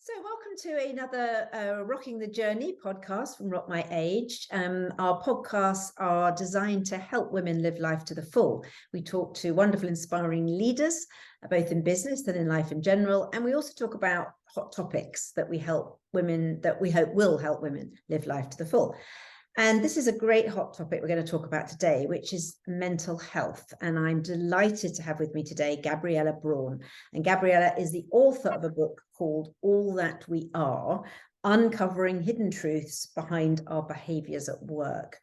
So welcome to another Rocking the Journey podcast from Rock My Age. Our podcasts are designed to help women live life to the full. We talk to wonderful, inspiring leaders, both in business and in life in general. And we also talk about hot topics that we hope will help women live life to the full. And this is a great hot topic we're going to talk about today, which is mental health. And I'm delighted to have with me today Gabriella Braun. And Gabriella is the author of a book called All That We Are, Uncovering Hidden Truths Behind Our Behaviours at Work.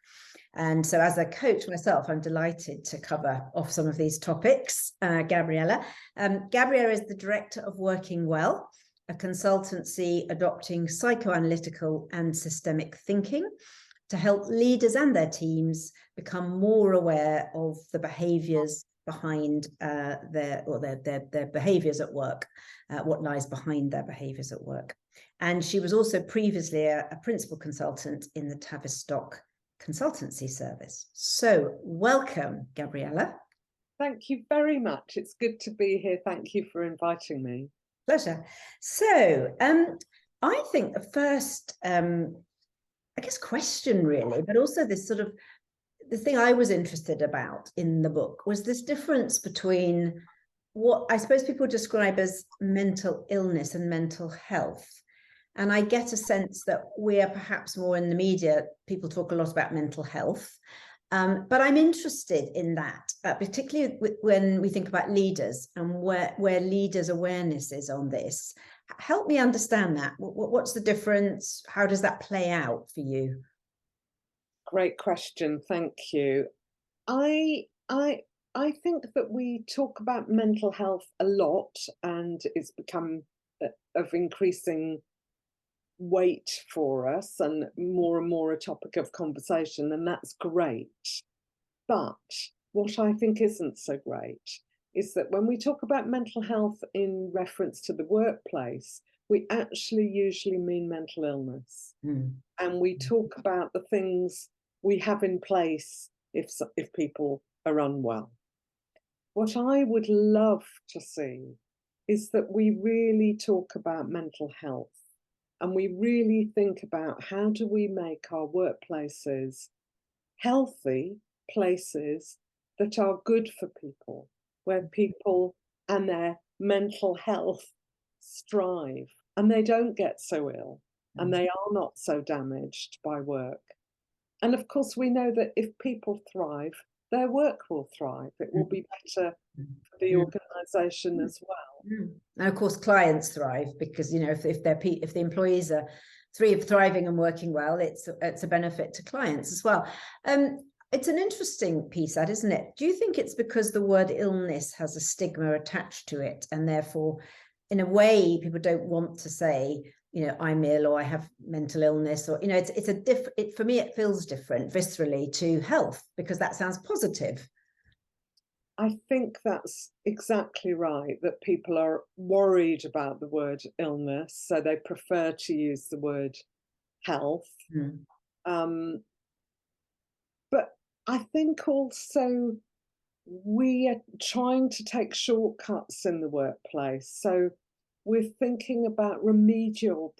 And so as a coach myself, I'm delighted to cover off some of these topics, Gabriella. Gabriella is the director of Working Well, a consultancy adopting psychoanalytical and systemic thinking to help leaders and their teams become more aware of the behaviours behind their behaviours at work, what lies behind their behaviours at work. And she was also previously a principal consultant in the Tavistock consultancy service. So welcome, Gabriella. Thank you very much. It's good to be here. Thank you for inviting me. Pleasure. So I think the first question really, but also this sort of the thing I was interested about in the book was this difference between what I suppose people describe as mental illness and mental health. And I get a sense that we are perhaps more in the media, people talk a lot about mental health. But I'm interested in that, particularly when we think about leaders and where leaders' awareness is on this. Help me understand that. What's the difference? How does that play out for you? Great question. Thank you. I think that we talk about mental health a lot, and it's become of increasing weight for us and more a topic of conversation, and that's great. But what I think isn't so great is that when we talk about mental health in reference to the workplace, we actually usually mean mental illness. And we talk about the things we have in place if people are unwell. What I would love to see is that we really talk about mental health and we really think about how do we make our workplaces healthy places that are good for people, where people and their mental health strive and they don't get so ill and they are not so damaged by work. And of course, we know that if people thrive, their work will thrive. It will be better for the organisation as well. And of course, clients thrive because, you know, if the employees are thriving and working well, it's a benefit to clients as well. It's an interesting piece, that, isn't it? Do you think it's because the word illness has a stigma attached to it, and therefore, in a way, people don't want to say, you know, I'm ill or I have mental illness, or, you know, for me, it feels different viscerally to health because that sounds positive. I think that's exactly right, that people are worried about the word illness, so they prefer to use the word health. But I think also we are trying to take shortcuts in the workplace. So we're thinking about remedial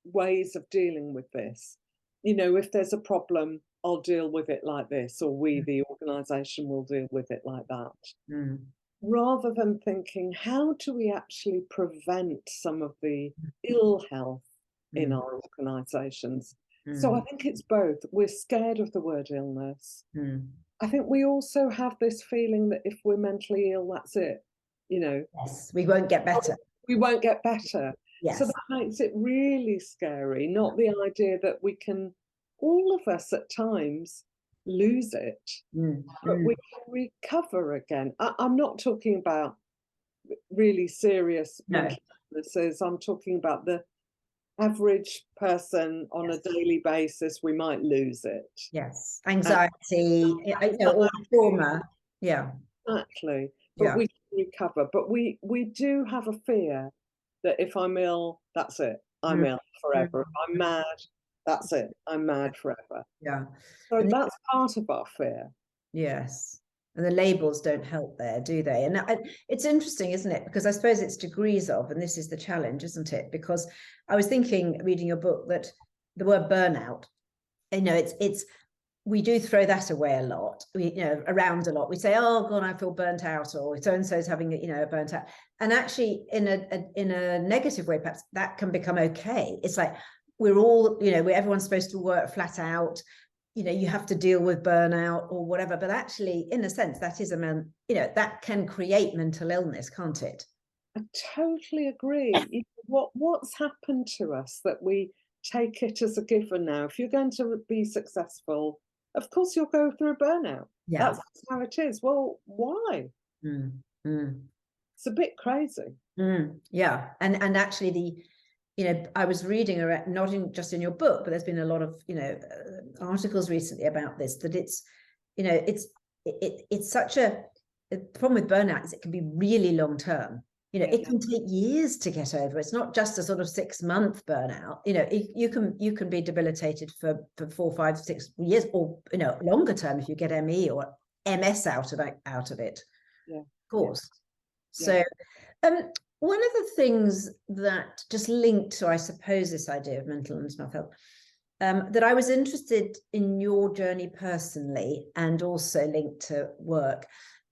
ways of dealing with this. You know, if there's a problem, I'll deal with it like this, or we, the organisation, will deal with it like that. Rather than thinking, how do we actually prevent some of the ill health in our organisations? So I think it's both. We're scared of the word illness. I think we also have this feeling that if we're mentally ill, that's it. You know, yes, we won't get better. We won't get better. Yes. So that makes it really scary, not the idea that we can, all of us at times, lose it, but we can recover again. I'm not talking about really serious mental illnesses. I'm talking about the average person on a daily basis. We might lose it. Yes, anxiety, or trauma. Yeah, exactly. But we can recover. But we do have a fear that if I'm ill, that's it. I'm ill forever. If I'm mad, that's it. I'm mad forever. Yeah. So that's part of our fear. Yes. And the labels don't help there, do they? And it's interesting, isn't it? Because I suppose it's degrees of, and this is the challenge, isn't it? Because I was thinking, reading your book, that the word burnout, it's we do throw that away a lot. Around a lot. We say, "Oh God, I feel burnt out," or "So and so's having a burnt out." And actually, in a negative way, perhaps that can become okay. It's like we're all, everyone's supposed to work flat out. You have to deal with burnout or whatever. But actually, in a sense, that is that can create mental illness, can't it? I totally agree. What's happened to us that we take it as a given now? If you're going to be successful, of course you'll go through a burnout. Yeah. That's how it is. Well, why? It's a bit crazy. Yeah. And actually I was reading around, not just in your book, but there's been a lot of, articles recently about this, that it's such the problem with burnout is it can be really long term. It can take years to get over. It's not just a sort of 6-month burnout. You can be debilitated for 4, 5, 6 years, or longer term if you get ME or MS out of it. Yeah, of course. Yeah. So, one of the things that just linked to, I suppose, this idea of mental and mental health, that I was interested in your journey personally, and also linked to work,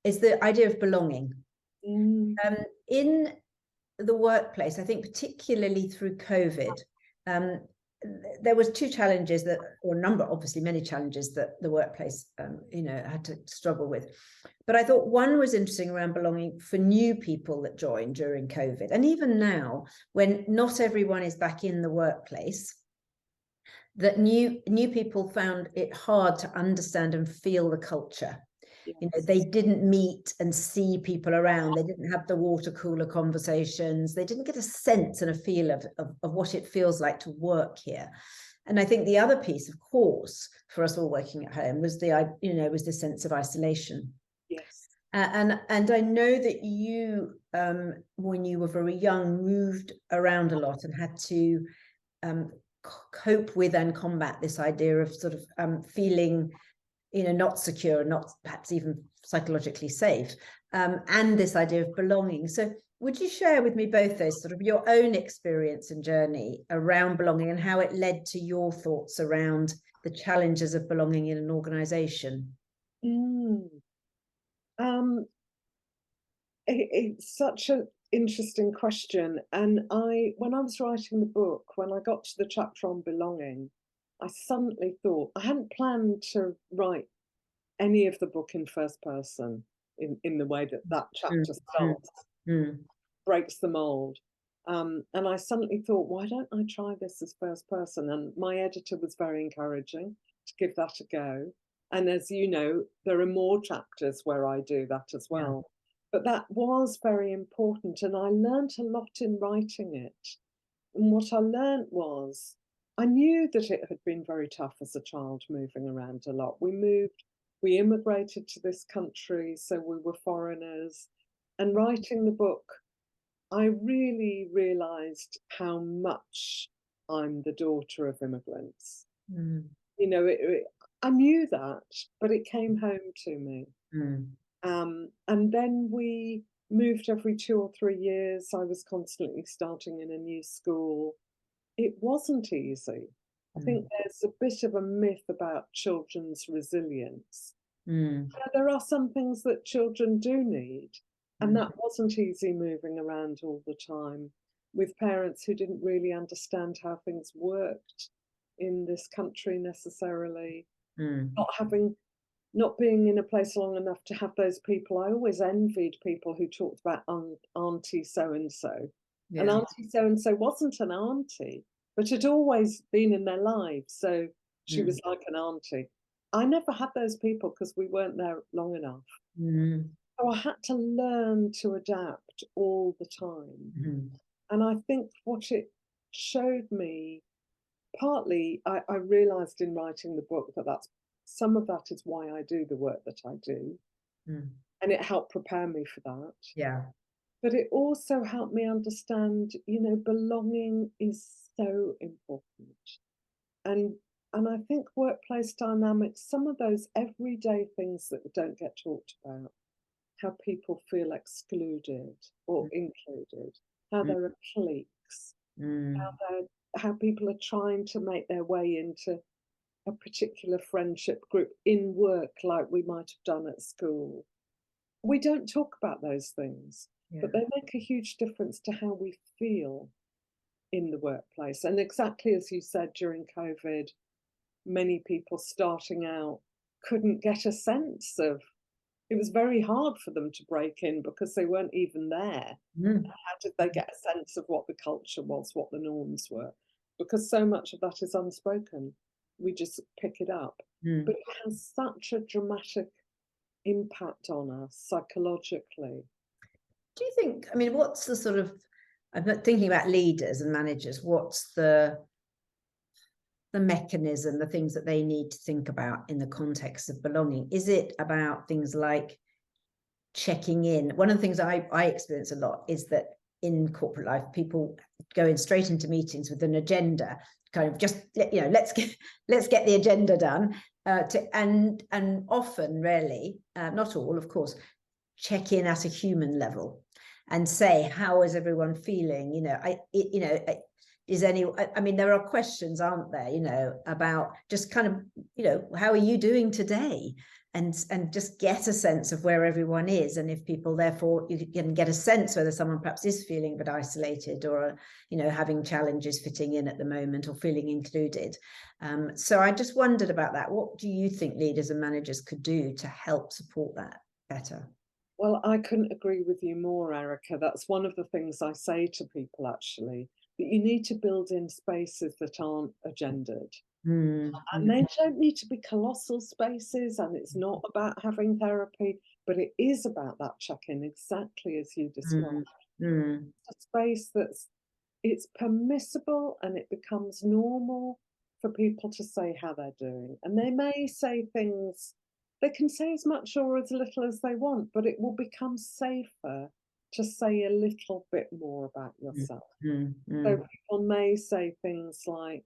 is the idea of belonging. In the workplace, I think particularly through COVID, there was 2 challenges or obviously many challenges that the workplace, had to struggle with. But I thought one was interesting around belonging for new people that joined during COVID. And even now, when not everyone is back in the workplace, that new people found it hard to understand and feel the culture. Yes. They didn't meet and see people around. They didn't have the water cooler conversations. They didn't get a sense and a feel of what it feels like to work here. And I think the other piece, of course, for us all working at home was was the sense of isolation. Yes. And I know that you, when you were very young, moved around a lot and had to cope with and combat this idea of sort of feeling not secure, not perhaps even psychologically safe, and this idea of belonging. So would you share with me both those, sort of your own experience and journey around belonging, and how it led to your thoughts around the challenges of belonging in an organization? It's such an interesting question. And when I was writing the book, when I got to the chapter on belonging, I suddenly thought, I hadn't planned to write any of the book in first person in the way that chapter starts, breaks the mold. And I suddenly thought, why don't I try this as first person? And my editor was very encouraging to give that a go. And as you know, there are more chapters where I do that as well. But that was very important. And I learned a lot in writing it. And what I learned was, I knew that it had been very tough as a child, moving around a lot. We immigrated to this country, so we were foreigners. And writing the book, I really realized how much I'm the daughter of immigrants. I knew that, but it came home to me. And then we moved every 2 or 3 years. I was constantly starting in a new school. It wasn't easy. I think there's a bit of a myth about children's resilience. There are some things that children do need. And that wasn't easy, moving around all the time with parents who didn't really understand how things worked in this country necessarily. Not being in a place long enough to have those people. I always envied people who talked about auntie so-and-so. And auntie so-and-so wasn't an auntie, but had always been in their lives. So she was like an auntie. I never had those people because we weren't there long enough. So I had to learn to adapt all the time. And I think what it showed me, partly, I realized in writing the book that some of that is why I do the work that I do. And it helped prepare me for that. Yeah. But it also helped me understand, belonging is so important. And And I think workplace dynamics, some of those everyday things that don't get talked about, how people feel excluded or included, how there are cliques, Mm. how people are trying to make their way into a particular friendship group in work like we might have done at school. We don't talk about those things, Yeah. but they make a huge difference to how we feel in the workplace. And exactly as you said, during COVID, many people starting out couldn't get a sense of, it was very hard for them to break in because they weren't even there. Mm. How did they get a sense of what the culture was, what the norms were? Because so much of that is unspoken. We just pick it up. Mm. But it has such a dramatic impact on us psychologically. Do you think, I mean, what's the sort of, I'm not thinking about leaders and managers, what's the mechanism, the things that they need to think about in the context of belonging? Is it about things like checking in? One of the things I experience a lot is that in corporate life, people go in straight into meetings with an agenda, kind of just, you know, let's get the agenda done, and often, rarely, not all, of course, check in at a human level and say, how is everyone feeling? You know, is any, I mean, there are questions, aren't there, you know, about just kind of, you know, how are you doing today? And just get a sense of where everyone is. And if people, therefore, you can get a sense whether someone perhaps is feeling a bit isolated or, you know, having challenges fitting in at the moment or feeling included. So I just wondered about that. What do you think leaders and managers could do to help support that better? Well, I couldn't agree with you more, Erica. That's one of the things I say to people, actually, that you need to build in spaces that aren't agendaed. Mm. And they don't need to be colossal spaces, and it's not about having therapy, but it is about that check-in, exactly as you described. Mm. A space it's permissible and it becomes normal for people to say how they're doing. And they may say things, they can say as much or as little as they want, but it will become safer to say a little bit more about yourself. So people may say things like,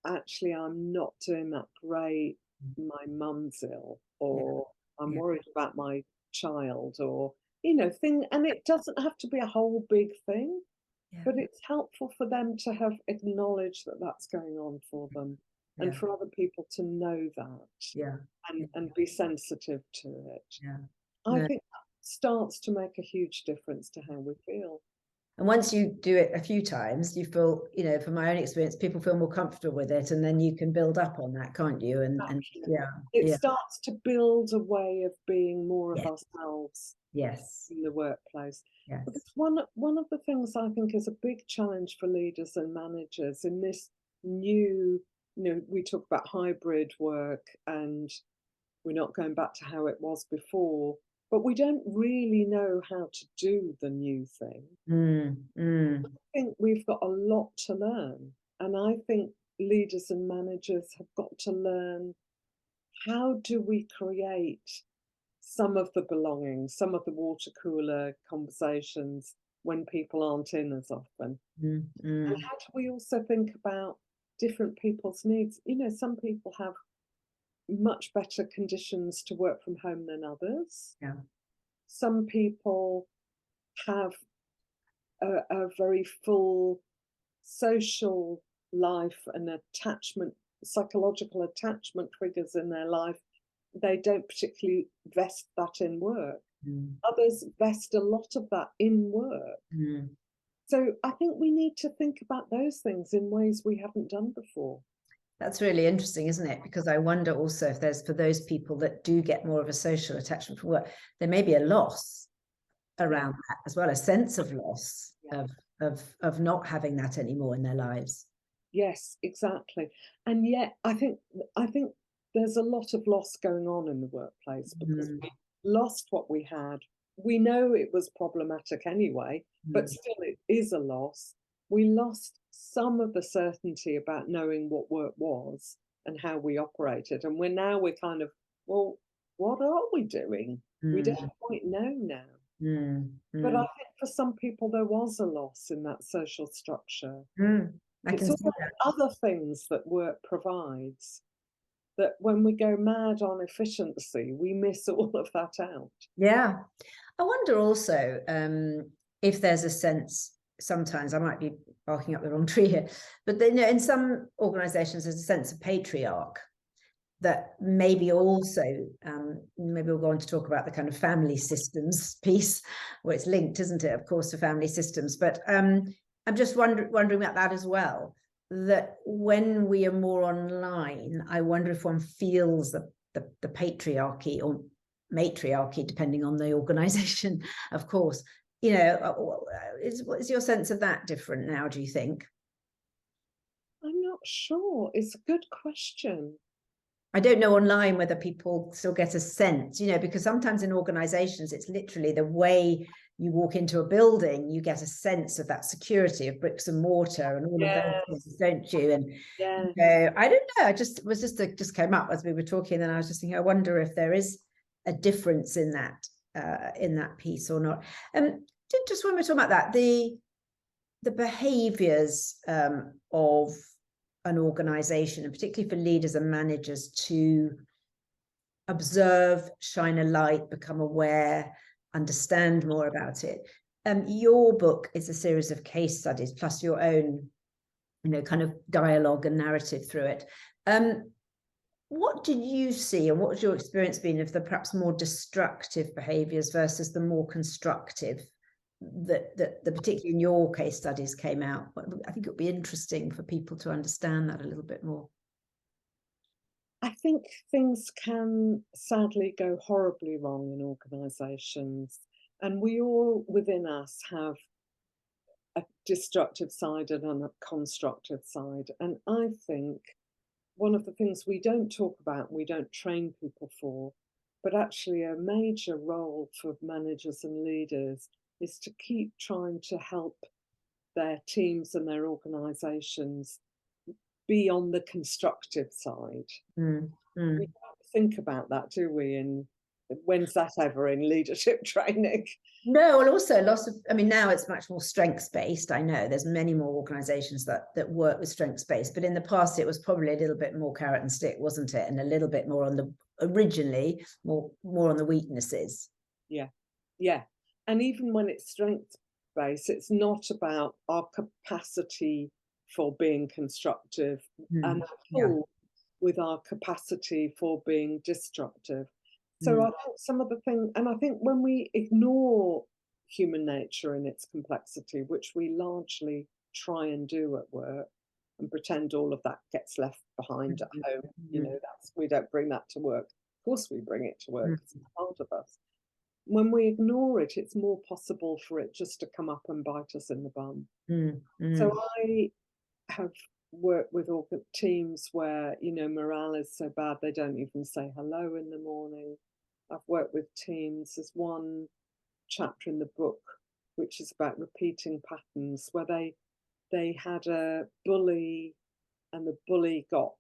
actually, I'm not doing that great. My mum's ill, or I'm worried about my child, or, you know, thing. And it doesn't have to be a whole big thing, but it's helpful for them to have acknowledged that that's going on for them, and for other people to know that, and be sensitive to it. I think that starts to make a huge difference to how we feel. And once you do it a few times, you feel, you know, from my own experience, people feel more comfortable with it, and then you can build up on that, can't you? And it starts to build a way of being more of Yes. ourselves. Yes. In the workplace. Yes. Because one of the things I think is a big challenge for leaders and managers in this new, you know, we talk about hybrid work, and we're not going back to how it was before, but we don't really know how to do the new thing. I think we've got a lot to learn. And I think leaders and managers have got to learn, how do we create some of the belonging, some of the water cooler conversations when people aren't in as often? And how do we also think about different people's needs? You know, some people have much better conditions to work from home than others. Some people have a very full social life and attachment, psychological attachment triggers in their life. They don't particularly vest that in work. Others vest a lot of that in work. So I think we need to think about those things in ways we haven't done before. That's really interesting, isn't it? Because I wonder also if there's, for those people that do get more of a social attachment from work, there may be a loss around that as well, a sense of loss of not having that anymore in their lives. Yes, exactly. And yet I think there's a lot of loss going on in the workplace, because we lost what we had. We know it was problematic anyway, but still it is a loss. We lost some of the certainty about knowing what work was and how we operated. And we're kind of, well, what are we doing? We don't quite know now. But I think for some people there was a loss in that social structure. I It's can all see the that. other things that work provides, that when we go mad on efficiency, we miss all of that out. Yeah. I wonder also if there's a sense, sometimes I might be barking up the wrong tree here, but then, in some organizations there's a sense of patriarch that maybe also, maybe we'll go on to talk about the kind of family systems piece, where it's linked, isn't it, of course, to family systems. But I'm just wondering about that as well, that when we are more online, I wonder if one feels the patriarchy or matriarchy, depending on the organization, of course. Is your sense of that different now, do you think? I'm not sure. It's a good question. I don't know online whether people still get a sense, because sometimes in organizations, it's literally the way you walk into a building, you get a sense of that security of bricks and mortar and all of those things, don't you? And I don't know. It just came up as we were talking, and I was just thinking, I wonder if there is a difference in that piece or not. Just when we're talking about that, the behaviors of an organization, and particularly for leaders and managers, to observe, shine a light, become aware, understand more about it. Your book is a series of case studies plus your own, kind of dialogue and narrative through it. What did you see, and what was your experience been of the perhaps more destructive behaviors versus the more constructive that particularly in your case studies came out? I think it would be interesting for people to understand that a little bit more. I think things can sadly go horribly wrong in organisations, and we all within us have a destructive side and a constructive side. And I think one of the things we don't talk about, we don't train people for, but actually a major role for managers and leaders is to keep trying to help their teams and their organisations be on the constructive side. We don't think about that, do we? And when's that ever in leadership training? No, and also lots of, now it's much more strengths-based. I know there's many more organizations that work with strengths-based, but in the past it was probably a little bit more carrot and stick, wasn't it? And a little bit more originally more on the weaknesses. Yeah. And even when it's strengths-based, it's not about our capacity for being constructive and with our capacity for being destructive. So I think some of the things, and I think when we ignore human nature and its complexity, which we largely try and do at work, and pretend all of that gets left behind at home, we don't bring that to work. Of course we bring it to work, it's part of us. When we ignore it, it's more possible for it just to come up and bite us in the bum. So I have worked with teams where, morale is so bad they don't even say hello in the morning. I've worked with teams. There's one chapter in the book which is about repeating patterns, where they had a bully and the bully got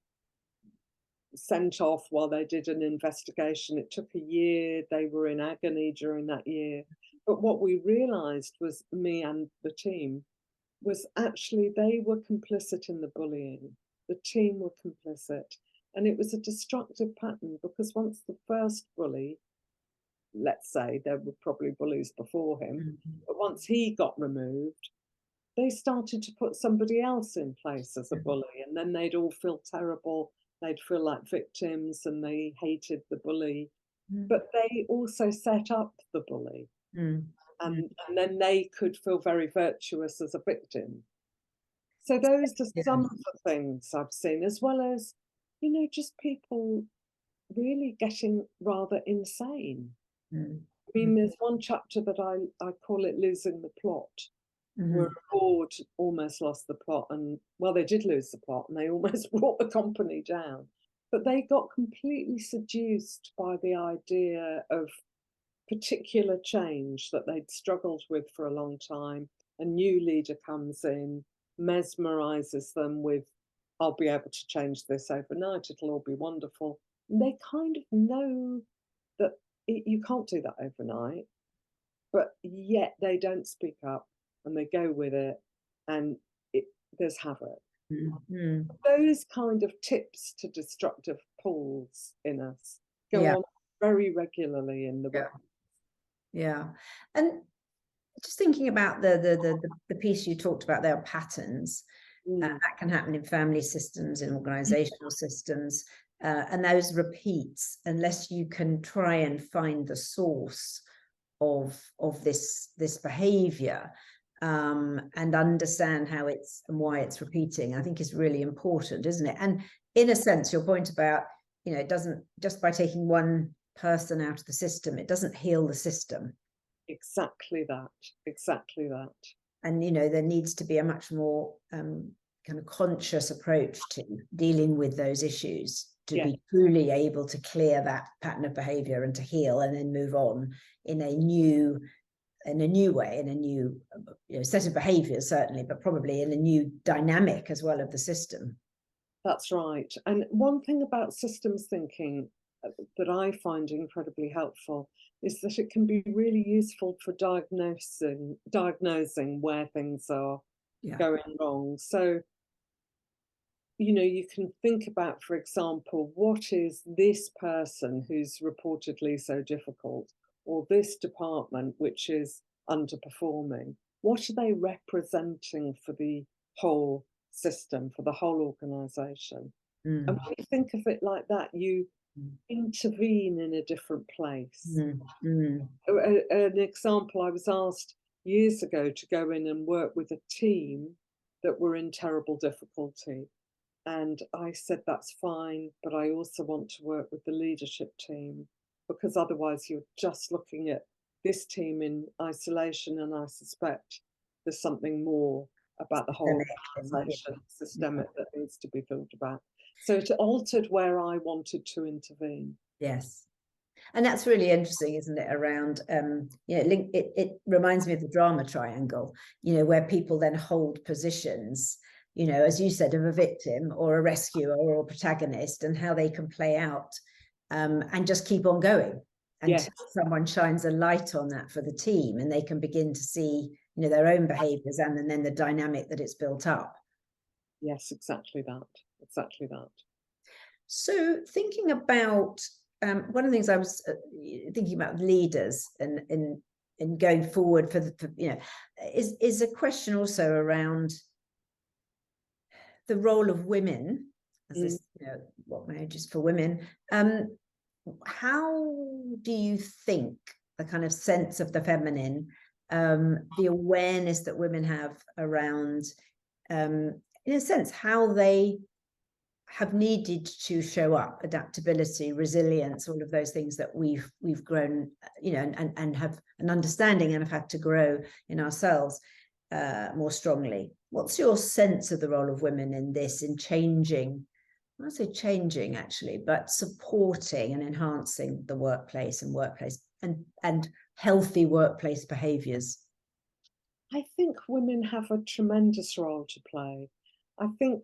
sent off while they did an investigation. It took a year. They were in agony during that year. But what we realized was, me and the team, was actually they were complicit in the bullying. The team were complicit. And it was a destructive pattern, because once the first bully, let's say there were probably bullies before him, but once he got removed, they started to put somebody else in place as a bully, and then they'd all feel terrible. They'd feel like victims and they hated the bully, but they also set up the bully. And then they could feel very virtuous as a victim. So those are some of the things I've seen, as well as, just people really getting rather insane. There's one chapter that I call it Losing the Plot, where a board almost lost the plot, and they did lose the plot, and they almost brought the company down. But they got completely seduced by the idea of particular change that they'd struggled with for a long time. A new leader comes in, mesmerizes them with, I'll be able to change this overnight, it'll all be wonderful. And they kind of know that you can't do that overnight, but yet they don't speak up and they go with it, and there's havoc. Mm. Those kind of tips to destructive pulls in us go Yeah. on very regularly in the Yeah. work. Yeah. And just thinking about the piece you talked about there, patterns, that can happen in family systems, in organizational systems, and those repeats, unless you can try and find the source of this behavior, and understand how it's and why it's repeating, I think is really important, isn't it? And in a sense, your point about, it doesn't, just by taking one person out of the system, it doesn't heal the system. Exactly that. Exactly that. And there needs to be a much more kind of conscious approach to dealing with those issues to be truly able to clear that pattern of behavior and to heal and then move on in a new way, in a new set of behaviors, certainly, but probably in a new dynamic as well of the system. That's right. And one thing about systems thinking that I find incredibly helpful is that it can be really useful for diagnosing where things are going wrong. So, you can think about, for example, what is this person who's reportedly so difficult, or this department which is underperforming? What are they representing for the whole system, for the whole organisation? And when you think of it like that, you intervene in a different place. An example, I was asked years ago to go in and work with a team that were in terrible difficulty. And I said, that's fine, but I also want to work with the leadership team, because otherwise you're just looking at this team in isolation, and I suspect there's something more about the whole organisation, systemic, that needs to be thought about. So it altered where I wanted to intervene. Yes. And that's really interesting, isn't it? Around, it reminds me of the drama triangle, where people then hold positions, as you said, of a victim or a rescuer or a protagonist, and how they can play out, and just keep on going until someone shines a light on that for the team, and they can begin to see, their own behaviors and then the dynamic that it's built up. Yes, exactly that. Exactly that. So thinking about, one of the things I was thinking about leaders and going forward is a question also around the role of women as this, what marriage is for women. How do you think the kind of sense of the feminine, the awareness that women have around, in a sense, how they have needed to show up, adaptability, resilience, all of those things that we've grown, and have an understanding and have had to grow in ourselves more strongly. What's your sense of the role of women in this, in changing, I won't say changing actually, but supporting and enhancing the workplace and healthy workplace behaviours? I think women have a tremendous role to play. There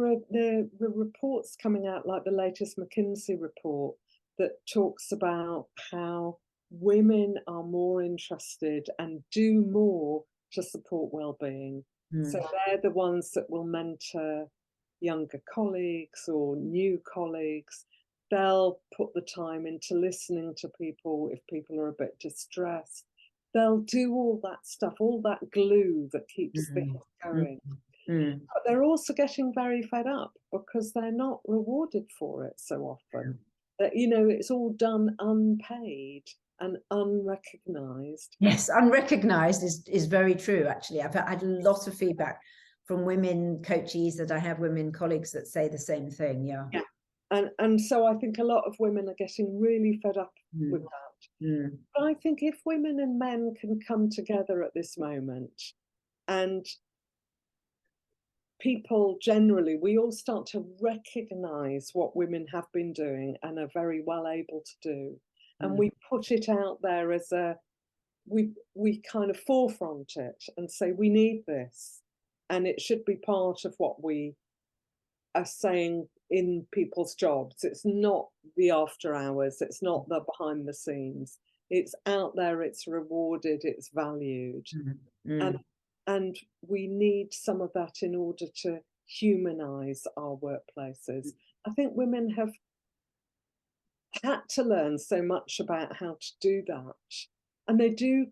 are reports coming out, like the latest McKinsey report, that talks about how women are more interested and do more to support well-being. So they're the ones that will mentor younger colleagues or new colleagues. They'll put the time into listening to people if people are a bit distressed. They'll do all that stuff, all that glue that keeps things going. But they're also getting very fed up because they're not rewarded for it so often. That, it's all done unpaid and unrecognised. Yes, unrecognised is very true, actually. I've had a lot of feedback from women coaches that I have, women colleagues that say the same thing. Yeah. And so I think a lot of women are getting really fed up with that. But I think if women and men can come together at this moment, and people generally, we all start to recognise what women have been doing and are very well able to do, and we put it out there as we kind of forefront it and say we need this, and it should be part of what we are saying in people's jobs. It's not the after hours, it's not the behind the scenes, it's out there, it's rewarded, it's valued. And we need some of that in order to humanise our workplaces. I think women have had to learn so much about how to do that. And they do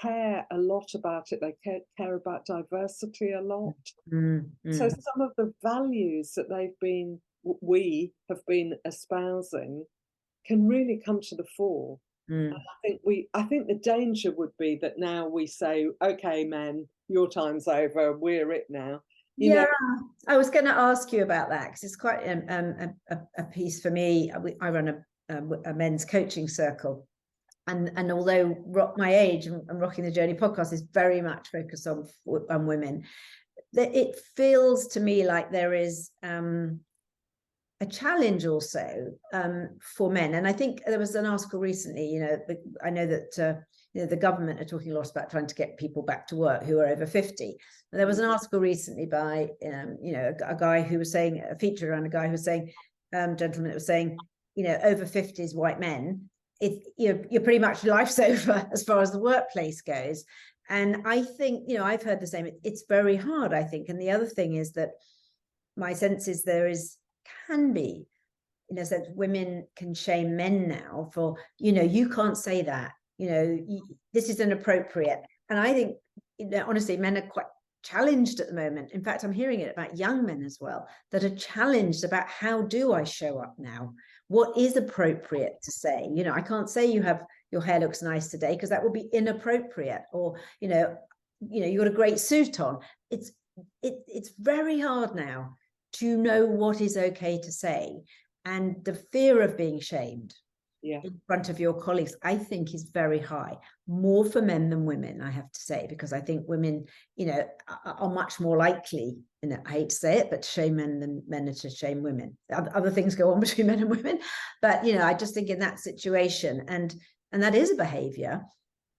care a lot about it. They care about diversity a lot. So some of the values that we have been espousing can really come to the fore. And I think the danger would be that now we say, okay, men, your time's over, we're it now. You know, I was going to ask you about that, because it's quite a piece for me. I run a men's coaching circle, and although Rock My Age and Rocking the Journey podcast is very much focused on women, it feels to me like there is a challenge also for men. And I think there was an article recently, I know that the government are talking a lot about trying to get people back to work who are over 50. And there was an article recently by a guy who was saying, a feature around a guy who was saying, gentleman that was saying, over 50s white men, you're pretty much life's over as far as the workplace goes. And I think, I've heard the same. It's very hard, I think. And the other thing is that my sense is can be, in a sense, women can shame men now for, you can't say that, this is inappropriate. And I think, honestly, men are quite challenged at the moment. In fact, I'm hearing it about young men as well, that are challenged about, how do I show up now? What is appropriate to say? I can't say your hair looks nice today, because that would be inappropriate. Or, you got a great suit on. It's very hard now to know what is okay to say. And the fear of being shamed in front of your colleagues, I think, is very high, more for men than women, I have to say, because I think women, are much more likely, I hate to say it, but to shame men than men are to shame women. Other things go on between men and women, but, I just think in that situation, and that is a behavior,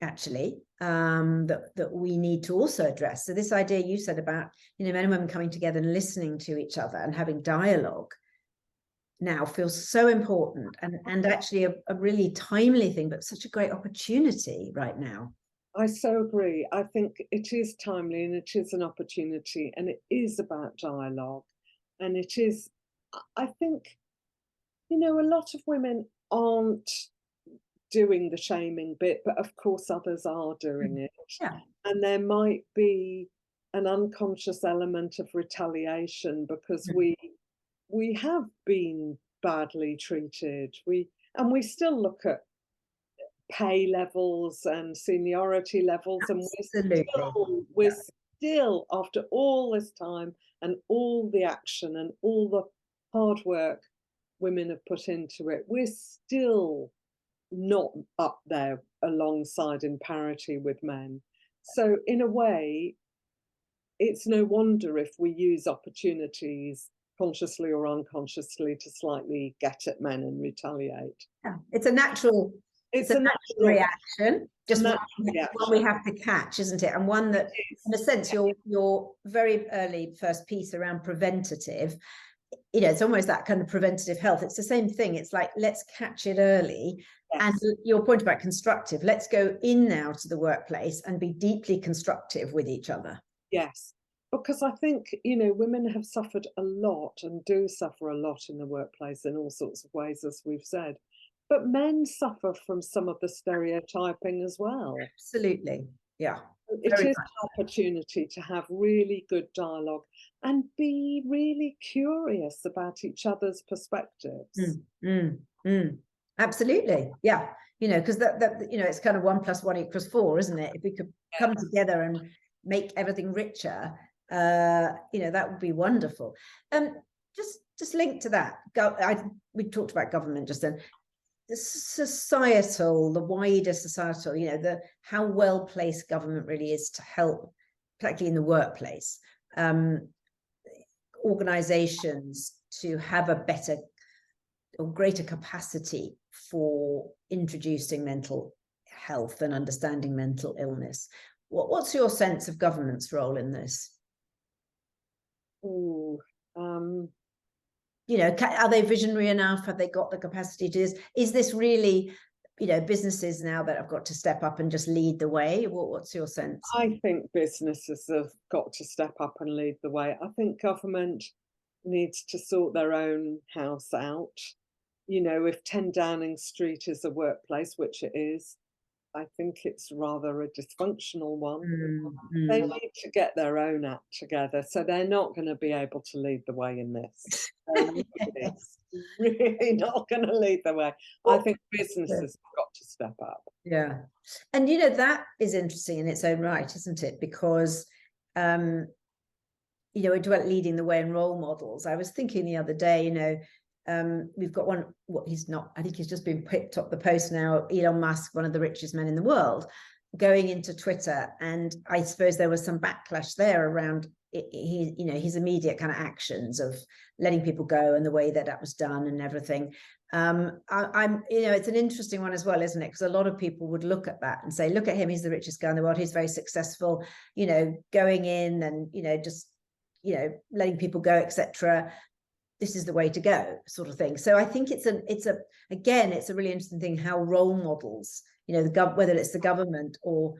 actually, that we need to also address. So this idea you said about, men and women coming together and listening to each other and having dialogue now feels so important, and actually a really timely thing, but such a great opportunity right now. I so agree. I think it is timely, and it is an opportunity, and it is about dialogue. And it is, I think, a lot of women aren't doing the shaming bit, but of course others are doing it. Yeah. And there might be an unconscious element of retaliation, because we have been badly treated. We still look at pay levels and seniority levels, Absolutely. and we're still, after all this time and all the action and all the hard work women have put into it, we're still not up there alongside in parity with men. So in a way, it's no wonder if we use opportunities, consciously or unconsciously, to slightly get at men and retaliate. Yeah, it's a natural reaction, just one we have to catch, isn't it? And one that, in a sense, your very early first piece around preventative, it's almost that kind of preventative health. It's the same thing. It's like, let's catch it early. And your point about constructive, let's go in now to the workplace and be deeply constructive with each other. Yes, because I think, women have suffered a lot, and do suffer a lot in the workplace in all sorts of ways, as we've said. But men suffer from some of the stereotyping as well. Absolutely. Yeah. It is an opportunity to have really good dialogue and be really curious about each other's perspectives. Absolutely. Yeah. Because it's kind of 1 + 1 = 4, isn't it? If we could come together and make everything richer, that would be wonderful. Just linked to that, we talked about government just then. The wider societal, how well placed government really is to help, particularly in the workplace, organizations to have a better or greater capacity for introducing mental health and understanding mental illness. What's your sense of government's role in this? Are they visionary enough? Have they got the capacity to do this? Is this really businesses now that have got to step up and just lead the way? What's your sense? I think businesses have got to step up and lead the way. I think government needs to sort their own house out. If 10 Downing Street is a workplace, which it is, I think it's rather a dysfunctional one. They need to get their own act together. So they're not going to be able to lead the way in this. Yes. Really not going to lead the way. I think businesses have got to step up. Yeah. And, that is interesting in its own right, isn't it? Because, we talk about leading the way and role models. I was thinking the other day, we've got one, I think he's just been picked up the post now, Elon Musk, one of the richest men in the world, going into Twitter. And I suppose there was some backlash there around his immediate kind of actions of letting people go and the way that was done and everything. It's an interesting one as well, isn't it? Because a lot of people would look at that and say, look at him, he's the richest guy in the world, he's very successful, going in and, just, letting people go, etc. This is the way to go, sort of thing. So I think it's a really interesting thing how role models, whether it's the government or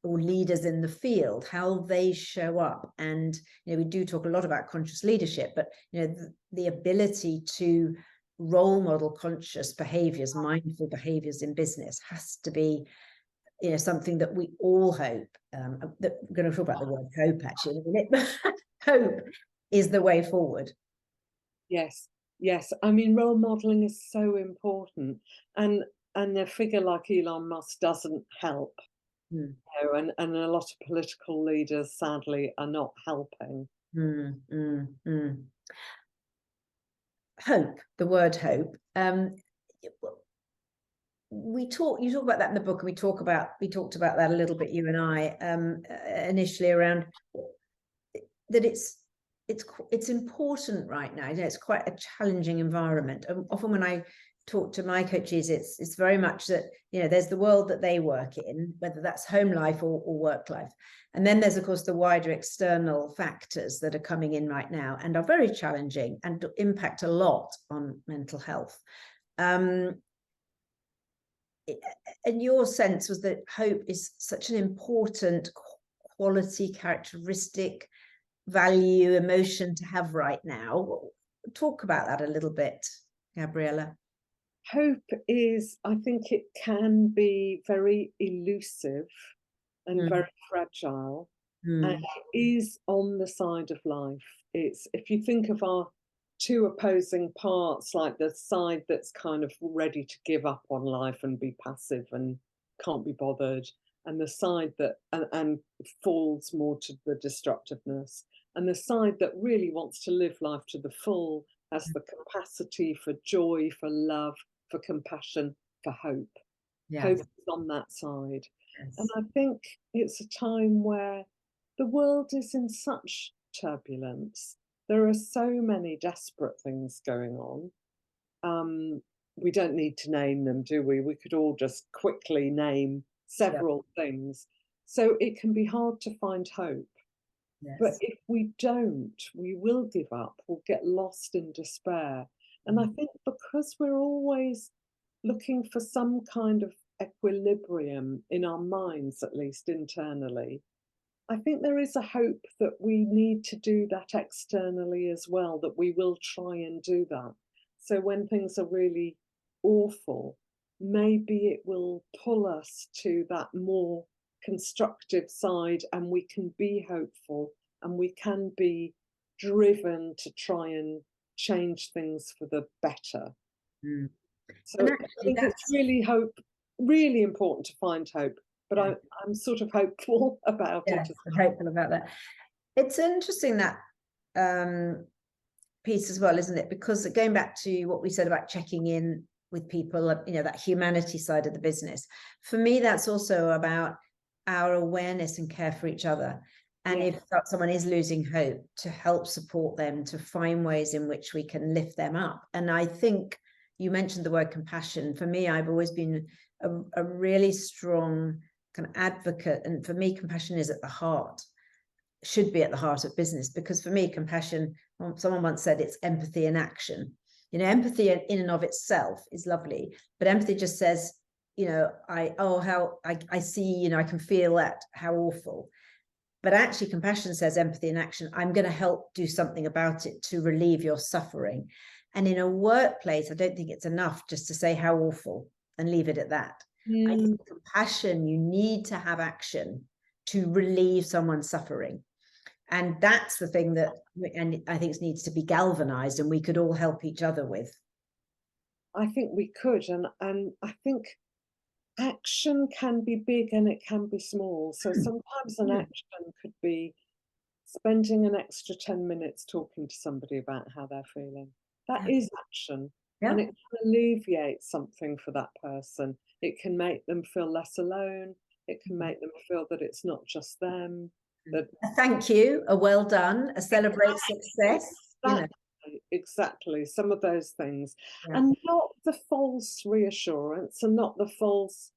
leaders in the field, how they show up. And we do talk a lot about conscious leadership, but the ability to role model conscious behaviors, mindful behaviors in business has to be something that we all hope, that we're going to talk about the word hope actually in a minute. Hope is the way forward. Yes. I mean, role modeling is so important, and a figure like Elon Musk doesn't help. And a lot of political leaders, sadly, are not helping. Hope, the word hope. You talk about that in the book, and we talked about that a little bit, you and I, initially, around that it's important right now. It's quite a challenging environment. Often when I talk to my coaches, it's very much that there's the world that they work in, whether that's home life or work life, and then there's of course the wider external factors that are coming in right now and are very challenging and impact a lot on mental health. And your sense was that hope is such an important quality, characteristic, value, emotion to have right now. Talk about that a little bit, Gabriella. Hope is, I think it can be very elusive and very fragile, and it is on the side of life. It's, if you think of our two opposing parts, like the side that's kind of ready to give up on life and be passive and can't be bothered, and the side that and falls more to the destructiveness, and the side that really wants to live life to the full, has the capacity for joy, for love, for compassion, for hope. Yes. Hope is on that side. Yes. And I think it's a time where the world is in such turbulence. There are so many desperate things going on. We don't need to name them, do we? We could all just quickly name several things. So it can be hard to find hope. Yes. But if we don't, we will give up, we'll get lost in despair. And I think because we're always looking for some kind of equilibrium in our minds, at least internally, I think there is a hope that we need to do that externally as well, that we will try and do that. So when things are really awful, maybe it will pull us to that more constructive side, and we can be hopeful and we can be driven to try and change things for the better. So actually, I think it's really important to find hope, but I'm sort of hopeful about it. I'm hopeful about that. It's interesting, that piece as well, isn't it? Because going back to what we said about checking in with people, that humanity side of the business, for me that's also about our awareness and care for each other. And if someone is losing hope, to help support them, to find ways in which we can lift them up. And I think you mentioned the word compassion. For me, I've always been a really strong kind of advocate, and for me compassion is at the heart, should be at the heart of business, because for me compassion, someone once said, it's empathy in action. Empathy in and of itself is lovely, but empathy just says, I see, I can feel that, how awful. But actually compassion says empathy in action. I'm going to help do something about it to relieve your suffering. And in a workplace, I don't think it's enough just to say how awful and leave it at that. I think compassion, you need to have action to relieve someone's suffering. And that's the thing that, and I think it needs to be galvanized, and we could all help each other with. I think we could. And I think action can be big and it can be small. So sometimes an action could be spending an extra 10 minutes talking to somebody about how they're feeling. That is action. And it can alleviate something for that person. It can make them feel less alone. It can make them feel that it's not just them. That a thank you, a well done, a celebrate success. Exactly, some of those things. And not the false reassurance and not the false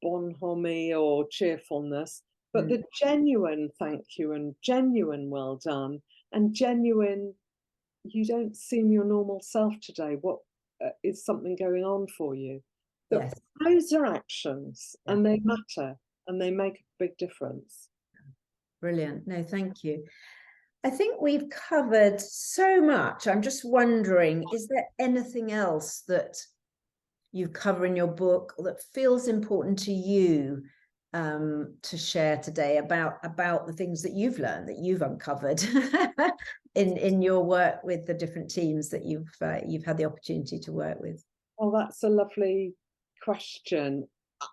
bonhomie or cheerfulness, but the genuine thank you and genuine well done and genuine, you don't seem your normal self today. What is something going on for you? Those are actions and they matter and they make a big difference. Brilliant. No, thank you. I think we've covered so much. I'm just wondering, is there anything else that you cover in your book that feels important to you to share today about the things that you've learned, that you've uncovered in your work with the different teams that you've had the opportunity to work with? Oh, that's a lovely question.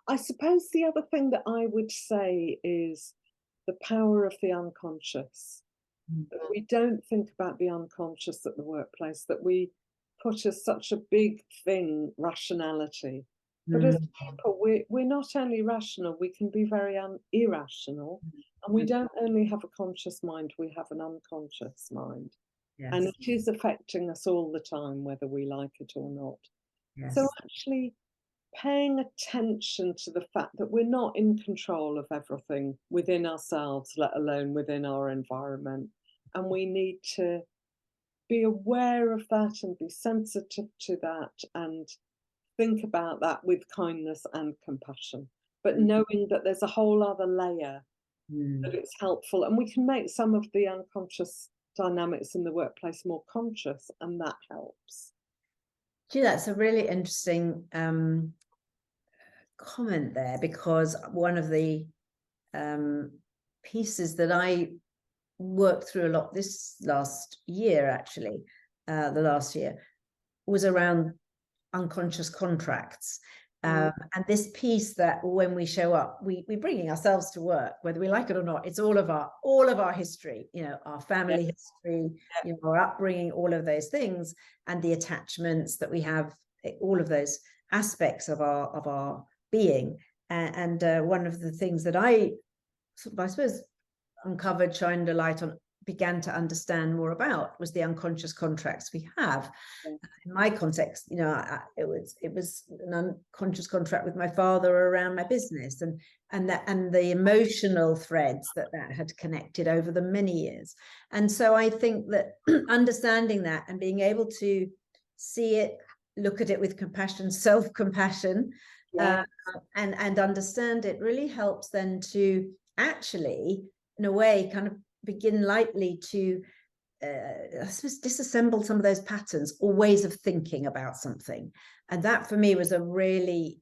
I suppose the other thing that I would say is the power of the unconscious. That we don't think about the unconscious at the workplace, that we put as such a big thing, rationality. But as people, we're not only rational, we can be very irrational. And we don't only have a conscious mind, we have an unconscious mind. And it is affecting us all the time, whether we like it or not. So actually paying attention to the fact that we're not in control of everything within ourselves, let alone within our environment. And we need to be aware of that and be sensitive to that and think about that with kindness and compassion, but knowing that there's a whole other layer that it's helpful. And we can make some of the unconscious dynamics in the workplace more conscious, and that helps. Gee, that's a really interesting comment there, because one of the pieces that I worked through a lot this last year, actually, the last year, was around unconscious contracts. And this piece that when we show up, we're bringing ourselves to work, whether we like it or not. It's all of our history, our family history, our upbringing, all of those things, and the attachments that we have, all of those aspects of our being. And one of the things that I suppose uncovered, shined a light on, began to understand more about, was the unconscious contracts we have. In my context, it was an unconscious contract with my father around my business, and the emotional threads that had connected over the many years. And so I think that understanding that and being able to see it, look at it with compassion, self-compassion, and understand it, really helps then to actually, in a way, kind of begin lightly to I suppose disassemble some of those patterns or ways of thinking about something. And that for me was a really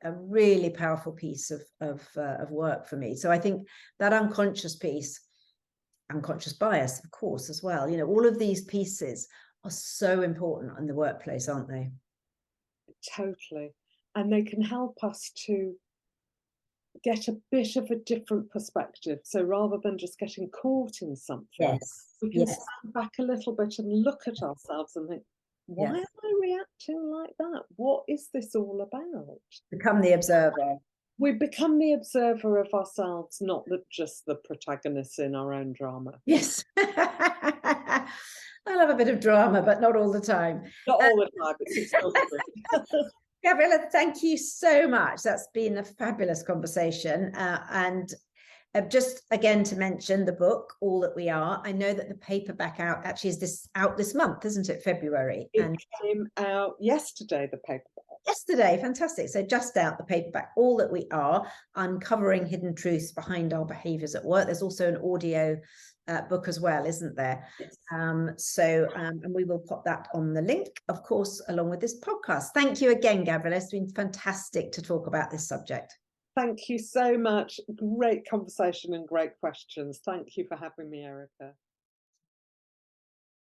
powerful piece of work for me. So I think that unconscious piece, unconscious bias, of course, as well, all of these pieces are so important in the workplace, aren't they? Totally. And they can help us to get a bit of a different perspective. So rather than just getting caught in something, we can stand back a little bit and look at ourselves and think, why am I reacting like that? What is this all about? Become the observer. We become the observer of ourselves, not just the protagonists in our own drama. Yes. I love a bit of drama, but not all the time. Not all the time, but it's still good. Gabriella, thank you so much. That's been a fabulous conversation. And just again to mention the book, All That We Are. I know that the paperback actually is out this month, isn't it? February. It came out yesterday, the paperback. yesterday. Fantastic. So just out, the paperback, All That We Are, Uncovering Hidden Truths Behind Our Behaviours at Work. There's also an audio book as well, isn't there? Yes. And we will pop that on the link, of course, along with this podcast. Thank you again, Gabriella. It's been fantastic to talk about this subject. Thank you so much. Great conversation and great questions. Thank you for having me, Erica.